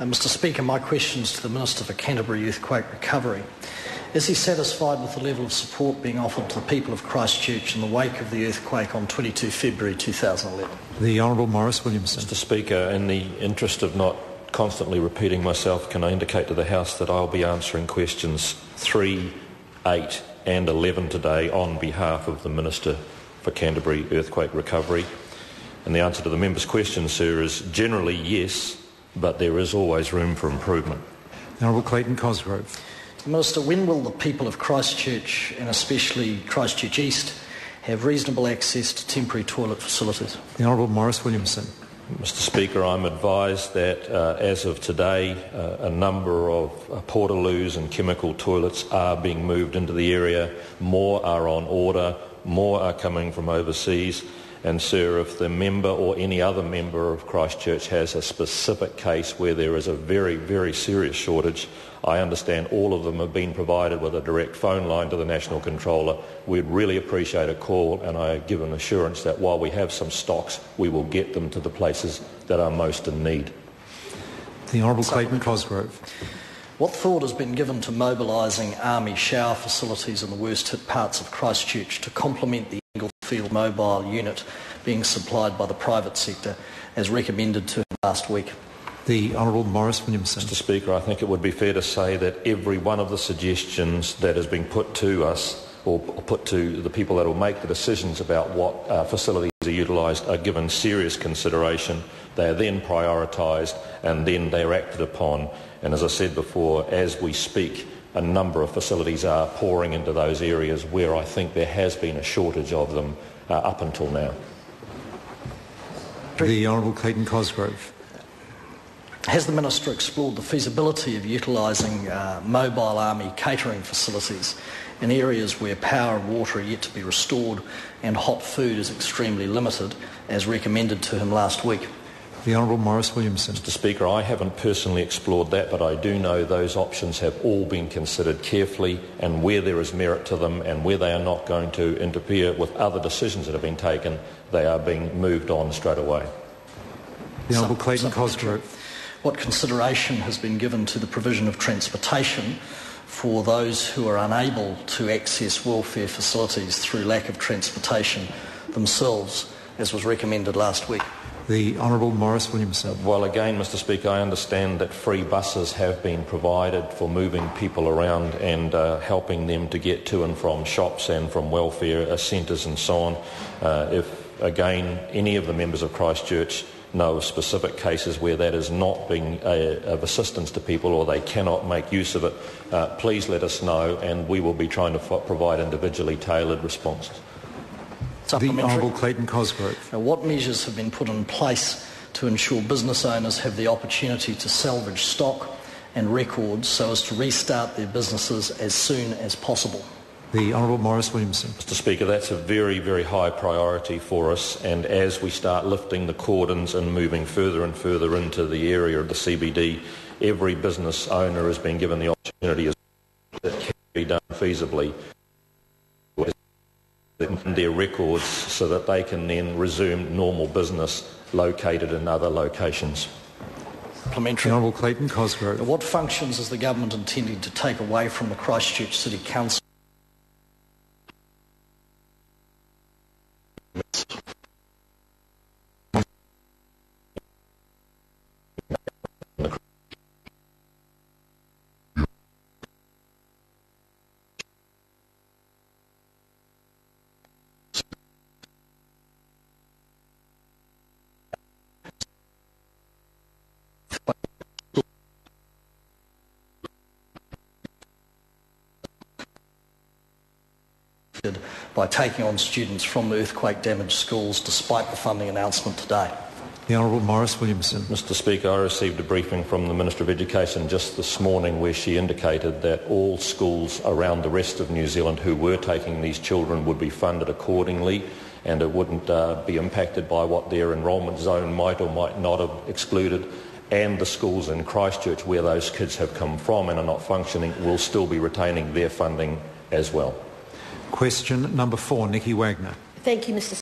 Mr Speaker, my question is to the Minister for Canterbury Earthquake Recovery. Is he satisfied with the level of support being offered to the people of Christchurch in the wake of the earthquake on 22 February 2011? The Honourable Maurice Williamson. Mr Speaker, in the interest of not constantly repeating myself, can I indicate to the House that I'll be answering questions 3, 8 and 11 today on behalf of the Minister for Canterbury Earthquake Recovery. And the answer to the member's question, sir, is generally yes, but there is always room for improvement. The Honourable Clayton Cosgrove. Minister, when will the people of Christchurch, and especially Christchurch East, have reasonable access to temporary toilet facilities? The Honourable Maurice Williamson. Mr Speaker, I'm advised that as of today, a number of portaloos and chemical toilets are being moved into the area. More are on order, more are coming from overseas. And sir, if the member or any other member of Christchurch has a specific case where there is a very, very serious shortage, I understand all of them have been provided with a direct phone line to the National Controller. We'd really appreciate a call, and I give an assurance that while we have some stocks, we will get them to the places that are most in need. The Honourable Clayton Cosgrove. What thought has been given to mobilising Army shower facilities in the worst hit parts of Christchurch to complement the Field mobile unit being supplied by the private sector as recommended to him last week? The Honourable Maurice Williamson. Mr Speaker, I think it would be fair to say that every one of the suggestions that has been put to us or put to the people that will make the decisions about what facilities are utilised are given serious consideration. They are then prioritised and then they are acted upon. And as I said before, as we speak, a number of facilities are pouring into those areas where I think there has been a shortage of them up until now. The Honourable Clayton Cosgrove. Has the Minister explored the feasibility of utilising mobile army catering facilities in areas where power and water are yet to be restored and hot food is extremely limited, as recommended to him last week? The Honourable Maurice Williamson. Mr Speaker, I haven't personally explored that, but I do know those options have all been considered carefully, and where there is merit to them and where they are not going to interfere with other decisions that have been taken, they are being moved on straight away. The Honourable Clayton Cosgrove. What consideration has been given to the provision of transportation for those who are unable to access welfare facilities through lack of transportation themselves, as was recommended last week? The Honourable Maurice Williamson. Well, again, Mr Speaker, I understand that free buses have been provided for moving people around and helping them to get to and from shops and from welfare centres and so on. If, again, any of the members of Christchurch know of specific cases where that is not being of assistance to people or they cannot make use of it, please let us know, and we will be trying to provide individually tailored responses. The Honourable Clayton Cosgrove. Now, what measures have been put in place to ensure business owners have the opportunity to salvage stock and records so as to restart their businesses as soon as possible? The Honourable Maurice Williamson. Mr Speaker, that's a very, very high priority for us, and as we start lifting the cordons and moving further and further into the area of the CBD, every business owner has been given the opportunity that can be done feasibly in their records so that they can then resume normal business located in other locations. Supplementary. The Honourable Clayton Cosgrove. What functions is the government intending to take away from the Christchurch City Council? By taking on students from earthquake-damaged schools despite the funding announcement today. The Honourable Maurice Williamson. Mr Speaker, I received a briefing from the Minister of Education just this morning where she indicated that all schools around the rest of New Zealand who were taking these children would be funded accordingly, and it wouldn't be impacted by what their enrolment zone might or might not have excluded, and the schools in Christchurch where those kids have come from and are not functioning will still be retaining their funding as well. Question number 4, Nikki Wagner. Thank you, Mr